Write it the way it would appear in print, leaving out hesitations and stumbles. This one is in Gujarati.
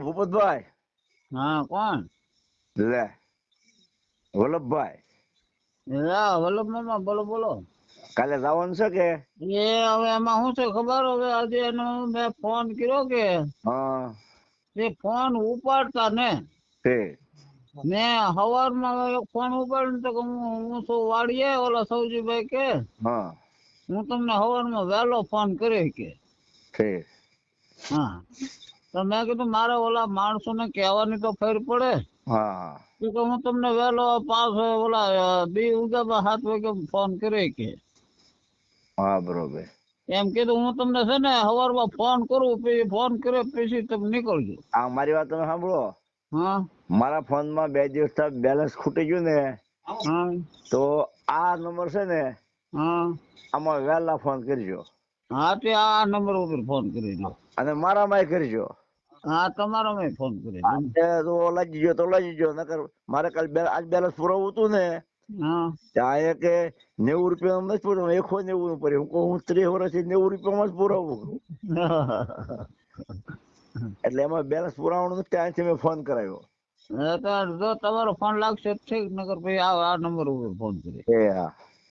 ભૂપતભાઈ. હા કોણ? લે વલ્લભભાઈ. વલ્લભ મામા બોલો બોલો. કાલે જવાનું છે કે? એ હવે એમાં શું છે ખબર? હવે આજે એનો મેં ફોન કર્યો કે હા તે ફોન ઉપાડતા ને તે મેં સવારમાં એક ફોન ઉપાડ્યો તો કે હું છું વાડીએ, ઓલા સૌજીભાઈ કે હા હું તમને સવારમાં વહેલો ફોન કરી કે. તે હા તો મેં કીધું મારે ઓલા માણસોને કહેવાની તો ફેર પડે હા કે હું તમને વહેલો 5 ઓલા 2 ઉગામાં 7 વાગે ફોન કરી કે. હા બરોબર. એમ કીધું હું તમને છે ને સવારમાં ફોન કરું, પછી ફોન કરે પછી તમે નીકળજો. આ મારી વાત તમે સાંભળો. હા મારા ફોનમાં 2 દિવસ બેલેન્સ ખૂટી ગયું ને, હા તો આ નંબર છે ને હા આમાં વહેલા ફોન કરજો. હા તે આ નંબર ઉપર ફોન કરી દો. અને મારામાંય કરજો. હા તમારામાં ફોન કરી દો. તો લાગી ગયો તો લાગી ગયો, નકર મારે કાલ આજ બેલેન્સ પુરાવું હતું ને હા ત્યાં કે 90 રૂપિયા નથી પૂરું, 190 પડે. હું કહું હું 30 વર્ષથી 90 રૂપિયામાં જ પુરાવું. એટલે એમાં બેલેન્સ પુરાવાનું નથી, ત્યાંથી મેં ફોન કરાવ્યો. જો તમારો ફોન લાગશે ઠીક, નકર પછી આ નંબર ઉપર ફોન કરી. એ હા.